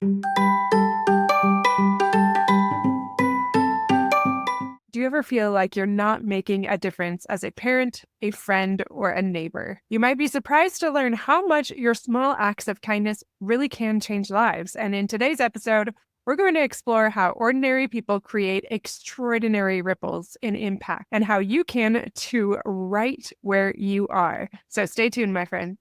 Do you ever feel like you're not making a difference as a parent, a friend, or a neighbor? You might be surprised to learn how much your small acts of kindness really can change lives. And in today's episode, we're going to explore how ordinary people create extraordinary ripples in impact and how you can too right where you are. So stay tuned, my friend.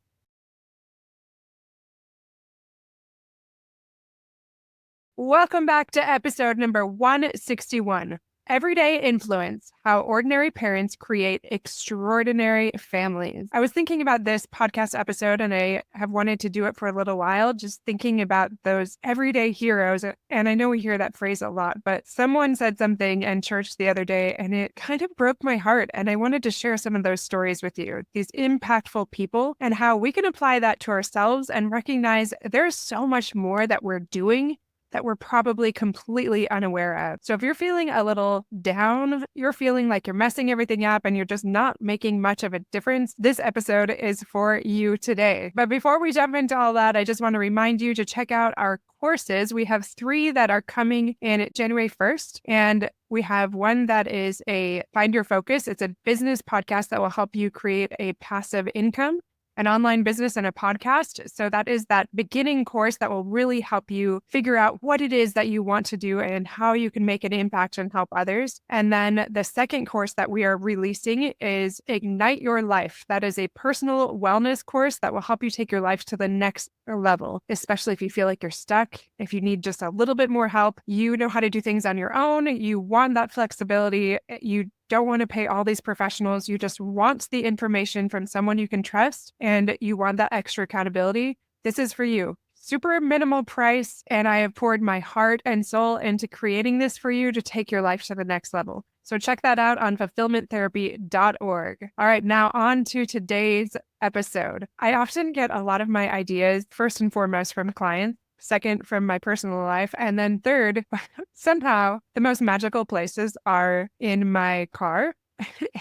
Welcome back to episode number 161. Everyday Influence, How Ordinary Parents Create Extraordinary Families. I was thinking about this podcast episode and I have wanted to do it for a little while, just thinking about those everyday heroes. And I know we hear that phrase a lot, but someone said something in church the other day and it kind of broke my heart. And I wanted to share some of those stories with you, these impactful people, and how we can apply that to ourselves and recognize there's so much more that we're doing that we're probably completely unaware of. So if you're feeling a little down, you're feeling like you're messing everything up and you're just not making much of a difference, this episode is for you today. But before we jump into all that, I just want to remind you to check out our courses. We have 3 that are coming in January 1st, and we have one that is a Find Your Focus. It's a business podcast that will help you create a passive income, an online business, and a podcast. So that is that beginning course that will really help you figure out what it is that you want to do and how you can make an impact and help others. And then the second course that we are releasing is Ignite Your Life. That is a personal wellness course that will help you take your life to the next level, especially if you feel like you're stuck, if you need just a little bit more help, you know how to do things on your own, you want that flexibility, you don't want to pay all these professionals. You just want the information from someone you can trust and you want that extra accountability. This is for you. Super minimal price. And I have poured my heart and soul into creating this for you to take your life to the next level. So check that out on fulfillmenttherapy.org. All right, now on to today's episode. I often get a lot of my ideas, first and foremost, from clients. Second, from my personal life. And then third, somehow the most magical places are in my car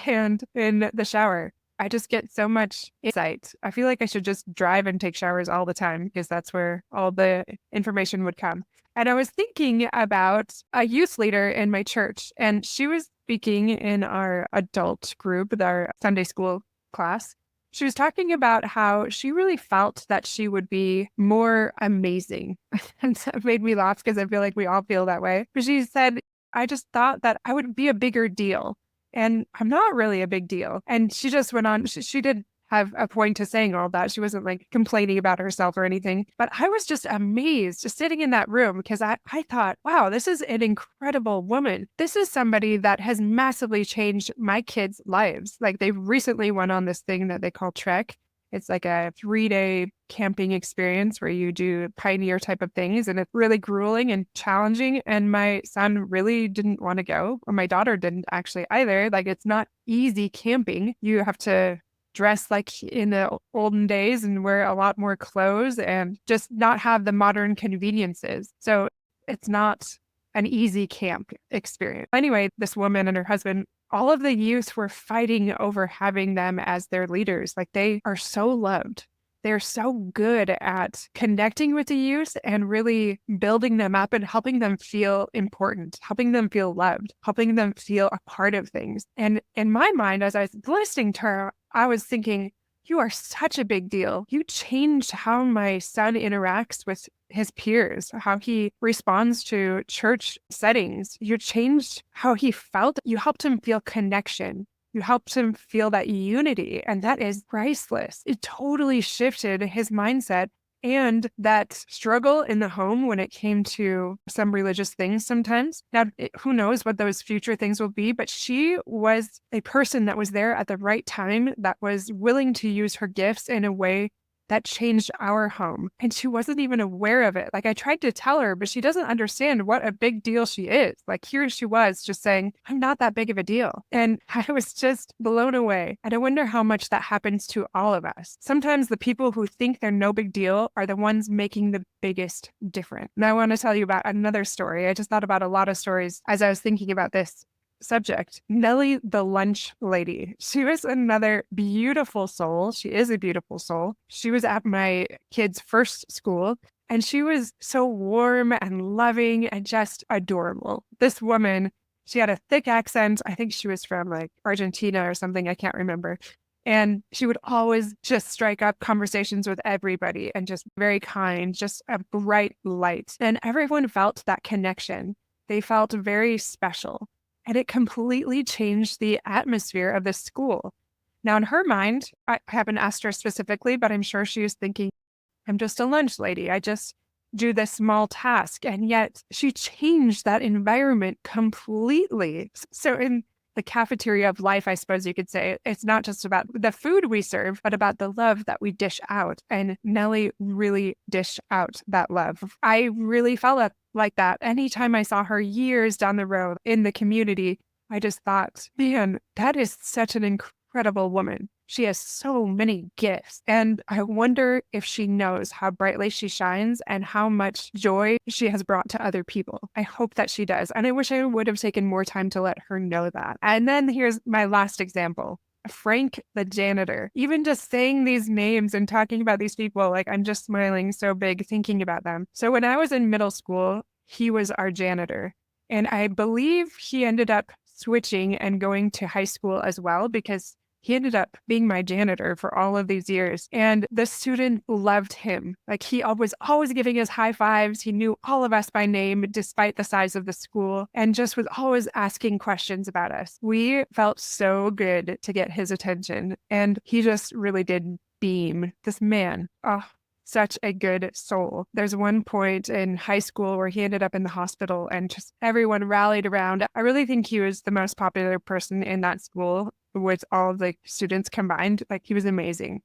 and in the shower. I just get so much insight. I feel like I should just drive and take showers all the time because that's where all the information would come. And I was thinking about a youth leader in my church, and she was speaking in our adult group, our Sunday school class. She was talking about how she really felt that she would be more amazing. And that made me laugh because I feel like we all feel that way. But she said, I just thought that I would be a bigger deal. And I'm not really a big deal. And she just went on, she did have a point to saying all that. She wasn't like complaining about herself or anything. But I was just amazed just sitting in that room because I thought, wow, this is an incredible woman. This is somebody that has massively changed my kids' lives. Like they recently went on this thing that they call Trek. It's like a 3-day camping experience where you do pioneer type of things. And it's really grueling and challenging. And my son really didn't want to go, or my daughter didn't actually either. Like it's not easy camping. You have to dress like in the olden days and wear a lot more clothes and just not have the modern conveniences. So it's not an easy camp experience. Anyway, this woman and her husband, all of the youth were fighting over having them as their leaders. Like they are so loved. They're so good at connecting with the youth and really building them up and helping them feel important, helping them feel loved, helping them feel a part of things. And in my mind, as I was listening to her, I was thinking, you are such a big deal. You changed how my son interacts with his peers, how he responds to church settings. You changed how he felt. You helped him feel connection. You helped him feel that unity, and that is priceless. It totally shifted his mindset and that struggle in the home when it came to some religious things sometimes. Now, who knows what those future things will be, but she was a person that was there at the right time, that was willing to use her gifts in a way that changed our home. And she wasn't even aware of it. Like I tried to tell her, but she doesn't understand what a big deal she is. Like here she was just saying, I'm not that big of a deal. And I was just blown away. And I wonder how much that happens to all of us. Sometimes the people who think they're no big deal are the ones making the biggest difference. Now I want to tell you about another story. I just thought about a lot of stories as I was thinking about this subject. Nellie, the lunch lady. She was another beautiful soul. She is a beautiful soul. She was at my kid's first school. And she was so warm and loving and just adorable. This woman, she had a thick accent. I think she was from like Argentina or something. I can't remember. And she would always just strike up conversations with everybody and just very kind, just a bright light. And everyone felt that connection. They felt very special. And it completely changed the atmosphere of the school. Now, in her mind, I haven't asked her specifically, but I'm sure she was thinking, I'm just a lunch lady. I just do this small task. And yet she changed that environment completely. So in the cafeteria of life, I suppose you could say, it's not just about the food we serve, but about the love that we dish out. And Nellie really dished out that love. I really felt like that. Anytime I saw her years down the road in the community, I just thought, man, that is such an incredible woman. She has so many gifts. And I wonder if she knows how brightly she shines and how much joy she has brought to other people. I hope that she does. And I wish I would have taken more time to let her know that. And then here's my last example. Frank, the janitor. Even just saying these names and talking about these people, like I'm just smiling so big thinking about them. So when I was in middle school, he was our janitor. And I believe he ended up switching and going to high school as well because he ended up being my janitor for all of these years. And the student loved him. Like he was always giving us high fives. He knew all of us by name, despite the size of the school, and just was always asking questions about us. We felt so good to get his attention. And he just really did beam. This man, oh, such a good soul. There's one point in high school where he ended up in the hospital and just everyone rallied around. I really think he was the most popular person in that school with all of the students combined. Like he was amazing.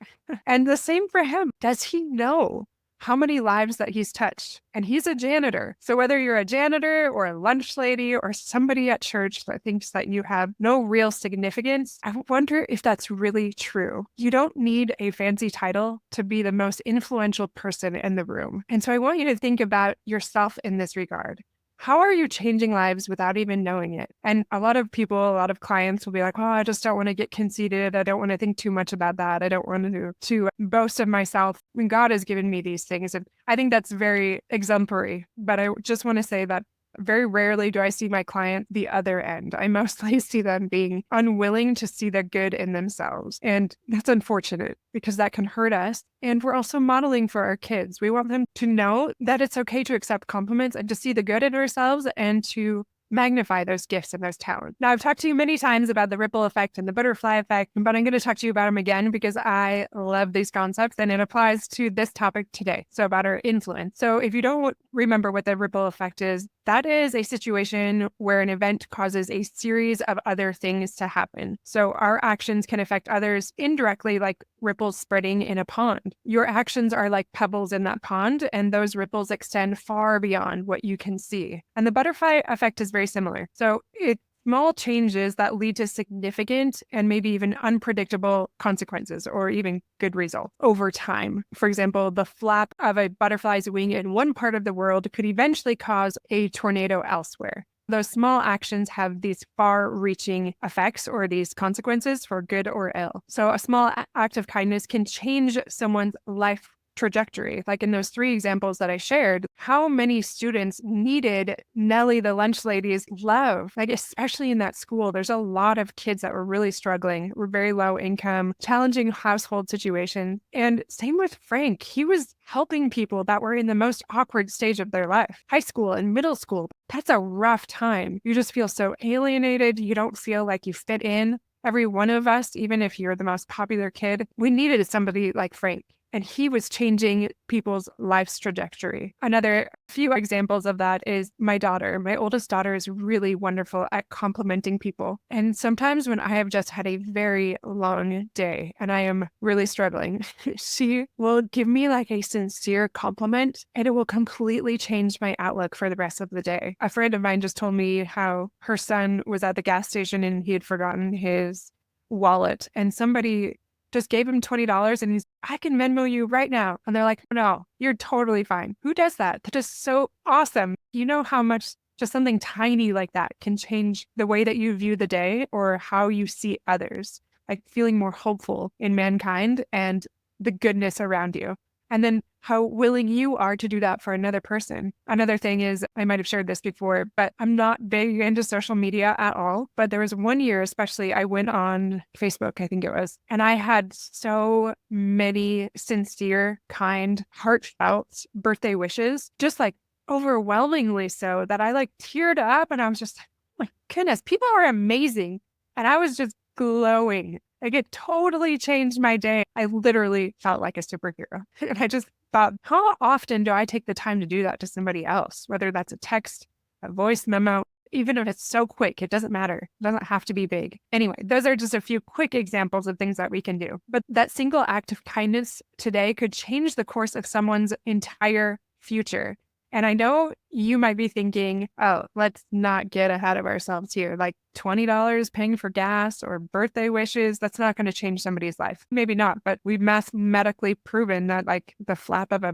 And the same for him. Does he know how many lives that he's touched? And he's a janitor. So whether you're a janitor or a lunch lady or somebody at church that thinks that you have no real significance, I wonder if that's really true. You don't need a fancy title to be the most influential person in the room. And so I want you to think about yourself in this regard. How are you changing lives without even knowing it? And a lot of people, a lot of clients will be like, oh, I just don't want to get conceited. I don't want to think too much about that. I don't want to boast of myself when God has given me these things. And I think that's very exemplary. But I just want to say that very rarely do I see my client the other end. I mostly see them being unwilling to see the good in themselves. And that's unfortunate because that can hurt us. And we're also modeling for our kids. We want them to know that it's okay to accept compliments and to see the good in ourselves and to magnify those gifts and those talents. Now, I've talked to you many times about the ripple effect and the butterfly effect, but I'm going to talk to you about them again because I love these concepts and it applies to this topic today. So about our influence. So if you don't remember what the ripple effect is, that is a situation where an event causes a series of other things to happen. So our actions can affect others indirectly, like ripples spreading in a pond. Your actions are like pebbles in that pond, and those ripples extend far beyond what you can see. And the butterfly effect is very similar. So it's small changes that lead to significant and maybe even unpredictable consequences or even good results over time. For example, the flap of a butterfly's wing in one part of the world could eventually cause a tornado elsewhere. Those small actions have these far-reaching effects or these consequences for good or ill. So a small act of kindness can change someone's life trajectory. Like in those 3 examples that I shared, how many students needed Nellie the lunch lady's love? Like especially in that school, there's a lot of kids that were really struggling, were very low income, challenging household situations. And same with Frank. He was helping people that were in the most awkward stage of their life. High school and middle school, that's a rough time. You just feel so alienated. You don't feel like you fit in. Every one of us, even if you're the most popular kid, we needed somebody like Frank. And he was changing people's life's trajectory. Another few examples of that is my daughter. My oldest daughter is really wonderful at complimenting people. And sometimes when I have just had a very long day and I am really struggling, she will give me like a sincere compliment and it will completely change my outlook for the rest of the day. A friend of mine just told me how her son was at the gas station and he had forgotten his wallet and somebody just gave him $20 and he's, I can Venmo you right now. And they're like, no, you're totally fine. Who does that? That is so awesome. You know how much just something tiny like that can change the way that you view the day or how you see others, like feeling more hopeful in mankind and the goodness around you. And then how willing you are to do that for another person. Another thing is, I might have shared this before, but I'm not big into social media at all. But there was one year, especially, I went on Facebook, I think it was, and I had so many sincere, kind, heartfelt birthday wishes, just like overwhelmingly so, that I like teared up and I was just, my goodness, people are amazing. And I was just glowing. Like, it totally changed my day. I literally felt like a superhero. And I just thought, how often do I take the time to do that to somebody else? Whether that's a text, a voice memo, even if it's so quick, it doesn't matter. It doesn't have to be big. Anyway, those are just a few quick examples of things that we can do. But that single act of kindness today could change the course of someone's entire future. And I know you might be thinking, oh, let's not get ahead of ourselves here. Like $20 paying for gas or birthday wishes, that's not going to change somebody's life. Maybe not, but we've mathematically proven that like the flap of a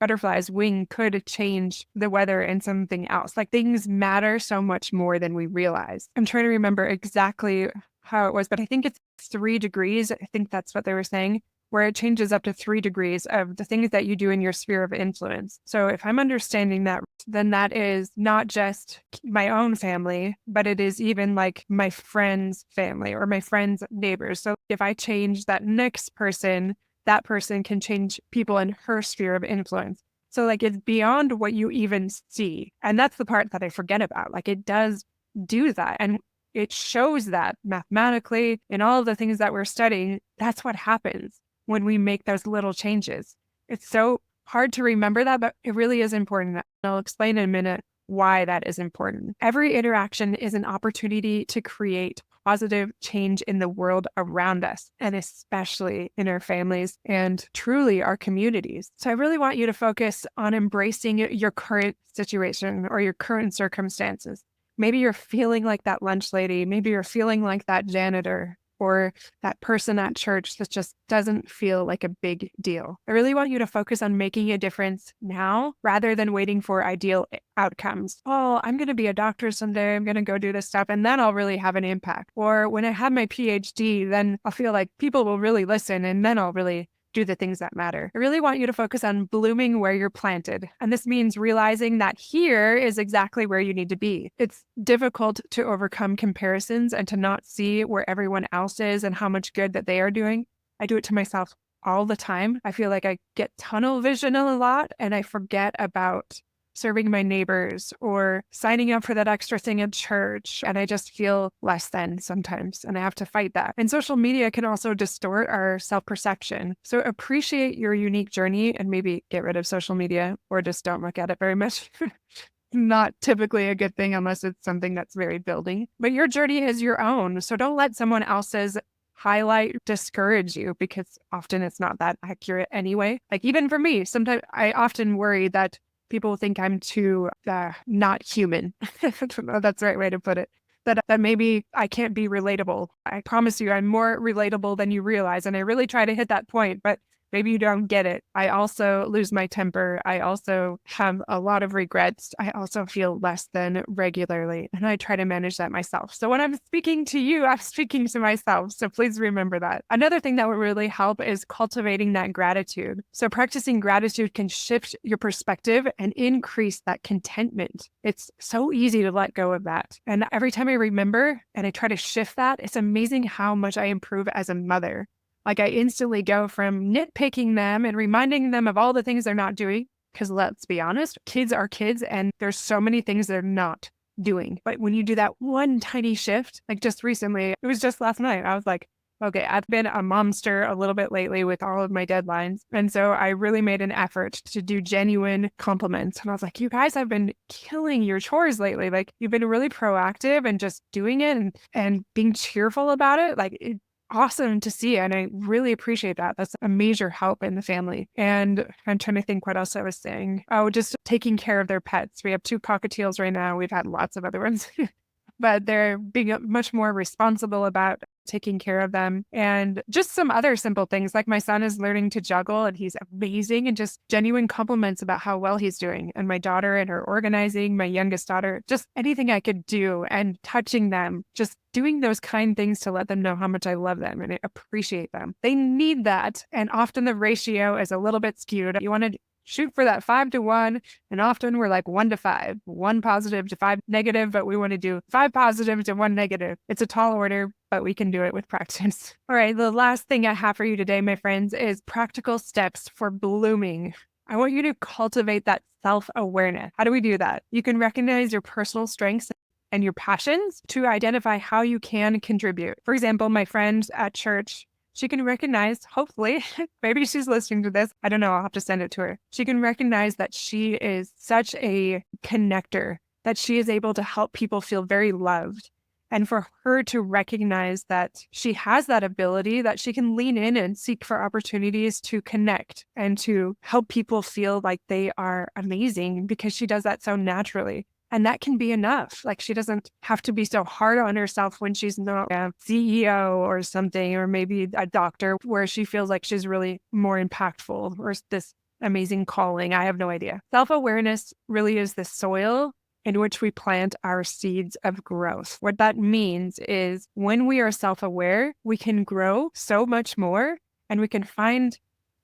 butterfly's wing could change the weather and something else. Like things matter so much more than we realize. I'm trying to remember exactly how it was, but I think it's 3 degrees. I think that's what they were saying, where it changes up to 3 degrees of the things that you do in your sphere of influence. So if I'm understanding that, then that is not just my own family, but it is even like my friend's family or my friend's neighbors. So if I change that next person, that person can change people in her sphere of influence. So like it's beyond what you even see. And that's the part that I forget about. Like it does do that. And it shows that mathematically in all of the things that we're studying, that's what happens when we make those little changes. It's so hard to remember that, but it really is important. And I'll explain in a minute why that is important. Every interaction is an opportunity to create positive change in the world around us, and especially in our families and truly our communities. So I really want you to focus on embracing your current situation or your current circumstances. Maybe you're feeling like that lunch lady. Maybe you're feeling like that janitor or that person at church that just doesn't feel like a big deal. I really want you to focus on making a difference now rather than waiting for ideal outcomes. Oh, I'm going to be a doctor someday. I'm going to go do this stuff and then I'll really have an impact. Or when I have my PhD, then I'll feel like people will really listen and then I'll really do the things that matter. I really want you to focus on blooming where you're planted. And this means realizing that here is exactly where you need to be. It's difficult to overcome comparisons and to not see where everyone else is and how much good that they are doing. I do it to myself all the time. I feel like I get tunnel vision a lot and I forget about serving my neighbors or signing up for that extra thing at church. And I just feel less than sometimes. And I have to fight that. And social media can also distort our self-perception. So appreciate your unique journey and maybe get rid of social media or just don't look at it very much. Not typically a good thing unless it's something that's very building. But your journey is your own. So don't let someone else's highlight discourage you because often it's not that accurate anyway. Like even for me, sometimes I often worry that people think I'm too not human. I don't know if that's the right way to put it. That maybe I can't be relatable. I promise you, I'm more relatable than you realize. And I really try to hit that point, but maybe you don't get it. I also lose my temper. I also have a lot of regrets. I also feel less than regularly, and I try to manage that myself. So when I'm speaking to you, I'm speaking to myself. So please remember that. Another thing that will really help is cultivating that gratitude. So practicing gratitude can shift your perspective and increase that contentment. It's so easy to let go of that. And every time I remember and I try to shift that, it's amazing how much I improve as a mother. Like I instantly go from nitpicking them and reminding them of all the things they're not doing. Because let's be honest, kids are kids and there's so many things they're not doing. But when you do that one tiny shift, like just recently, it was just last night, I was like, okay, I've been a momster a little bit lately with all of my deadlines. And so I really made an effort to do genuine compliments. And I was like, you guys have been killing your chores lately. Like you've been really proactive and just doing it and being cheerful about it. Like awesome to see. And I really appreciate that. That's a major help in the family. And I'm trying to think what else I was saying. Oh, just taking care of their pets. We have 2 cockatiels right now. We've had lots of other ones, but they're being much more responsible about taking care of them, and just some other simple things. Like my son is learning to juggle and he's amazing, and just genuine compliments about how well he's doing. And my daughter and her organizing, my youngest daughter, just anything I could do and touching them, just doing those kind things to let them know how much I love them and I appreciate them. They need that. And often the ratio is a little bit skewed. You want to shoot for that 5-to-1. And often we're like 1-to-5, 1 positive to 5 negative, but we want to do 5 positive to 1 negative. It's a tall order, but we can do it with practice. All right. The last thing I have for you today, my friends, is practical steps for blooming. I want you to cultivate that self-awareness. How do we do that? You can recognize your personal strengths and your passions to identify how you can contribute. For example, my friend at church, she can recognize, hopefully, maybe she's listening to this. I don't know. I'll have to send it to her. She can recognize that she is such a connector, that she is able to help people feel very loved. And for her to recognize that she has that ability, that she can lean in and seek for opportunities to connect and to help people feel like they are amazing because she does that so naturally. And that can be enough. Like, she doesn't have to be so hard on herself when she's not a CEO or something, or maybe a doctor, where she feels like she's really more impactful or this amazing calling. I have no idea. Self-awareness really is the soil in which we plant our seeds of growth. What that means is when we are self-aware, we can grow so much more and we can find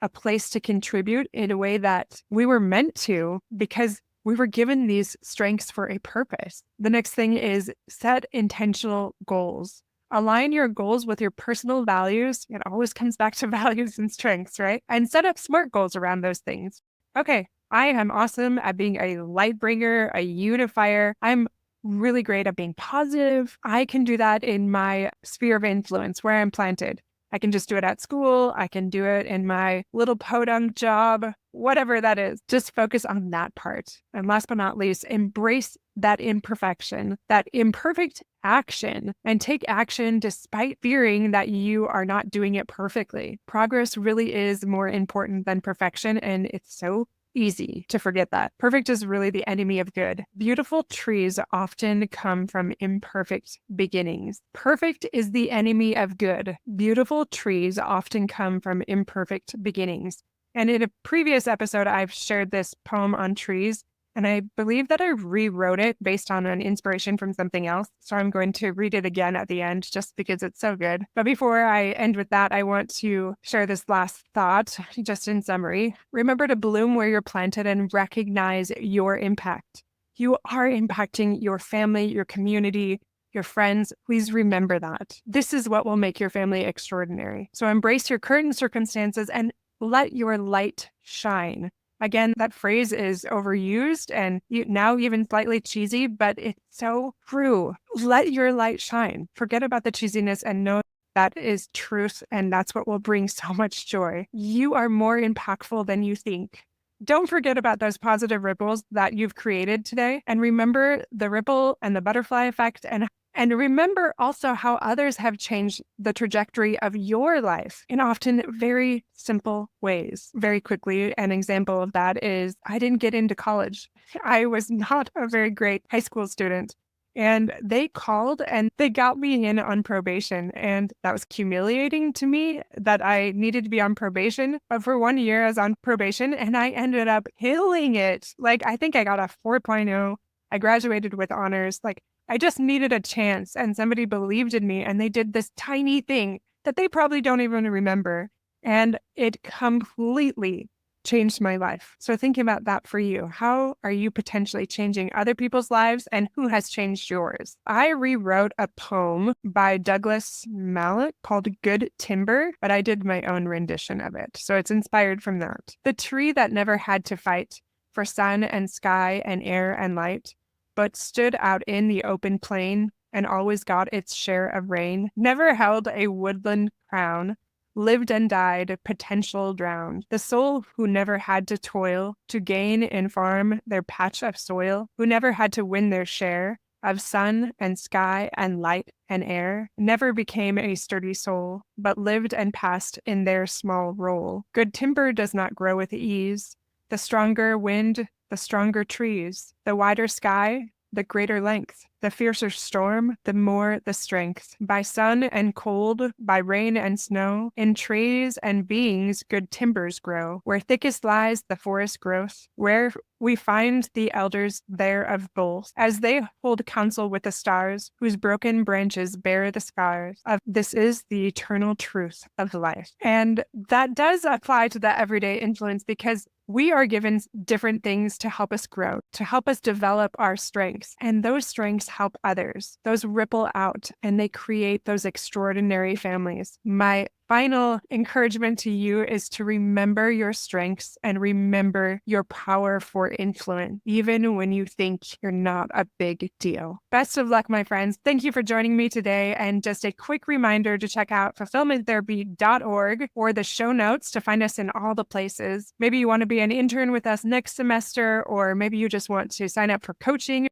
a place to contribute in a way that we were meant to, because we were given these strengths for a purpose. The next thing is set intentional goals. Align your goals with your personal values. It always comes back to values and strengths, right? And set up SMART goals around those things. Okay, I am awesome at being a light bringer, a unifier. I'm really great at being positive. I can do that in my sphere of influence where I'm planted. I can just do it at school. I can do it in my little podunk job, whatever that is. Just focus on that part. And last but not least, embrace that imperfection, that imperfect action, and take action despite fearing that you are not doing it perfectly. Progress really is more important than perfection, and it's so easy to forget that. Perfect is really the enemy of good. Beautiful trees often come from imperfect beginnings. Perfect is the enemy of good. Beautiful trees often come from imperfect beginnings. And in a previous episode, I've shared this poem on trees, and I believe that I rewrote it based on an inspiration from something else. So I'm going to read it again at the end just because it's so good. But before I end with that, I want to share this last thought, just in summary. Remember to bloom where you're planted and recognize your impact. You are impacting your family, your community, your friends. Please remember that. This is what will make your family extraordinary. So embrace your current circumstances and let your light shine. Again, that phrase is overused and now even slightly cheesy, but it's so true. Let your light shine. Forget about the cheesiness and know that is truth, and that's what will bring so much joy. You are more impactful than you think. Don't forget about those positive ripples that you've created today, and remember the ripple and the butterfly effect, and remember also how others have changed the trajectory of your life in often very simple ways. Very quickly, an example of that is I didn't get into college. I was not a very great high school student. And they called and they got me in on probation. And that was humiliating to me that I needed to be on probation. But for 1 year, I was on probation and I ended up killing it. Like, I think I got a 4.0. I graduated with honors. Like, I just needed a chance and somebody believed in me and they did this tiny thing that they probably don't even remember. And it completely changed my life. So thinking about that for you, how are you potentially changing other people's lives and who has changed yours? I rewrote a poem by Douglas Malloch called Good Timber, but I did my own rendition of it. So it's inspired from that. The tree that never had to fight for sun and sky and air and light, but stood out in the open plain and always got its share of rain, never held a woodland crown, lived and died, potential drowned. The soul who never had to toil to gain and farm their patch of soil, who never had to win their share of sun and sky and light and air, never became a sturdy soul, but lived and passed in their small role. Good timber does not grow with ease. The stronger wind, the stronger trees, the wider sky, the greater length. The fiercer storm, the more the strength. By sun and cold, by rain and snow, in trees and beings good timbers grow. Where thickest lies the forest growth, where we find the elders there of both, as they hold counsel with the stars, whose broken branches bear the scars of this is the eternal truth of life. And that does apply to the everyday influence, because we are given different things to help us grow, to help us develop our strengths. And those strengths help others. Those ripple out and they create those extraordinary families. My final encouragement to you is to remember your strengths and remember your power for influence, even when you think you're not a big deal. Best of luck, my friends. Thank you for joining me today. And just a quick reminder to check out fulfillmenttherapy.org or the show notes to find us in all the places. Maybe you want to be an intern with us next semester, or maybe you just want to sign up for coaching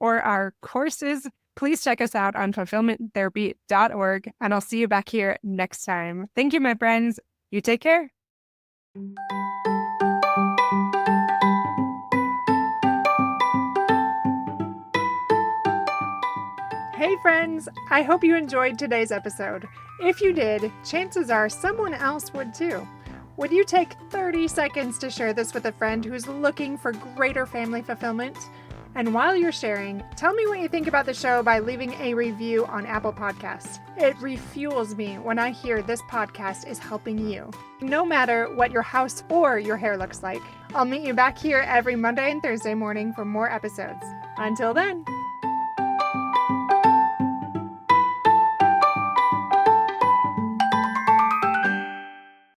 or our courses. Please check us out on fulfillmenttherapy.org, and I'll see you back here next time. Thank you, my friends. You take care. Hey, friends. I hope you enjoyed today's episode. If you did, chances are someone else would too. Would you take 30 seconds to share this with a friend who's looking for greater family fulfillment? And while you're sharing, tell me what you think about the show by leaving a review on Apple Podcasts. It refuels me when I hear this podcast is helping you, no matter what your house or your hair looks like. I'll meet you back here every Monday and Thursday morning for more episodes. Until then.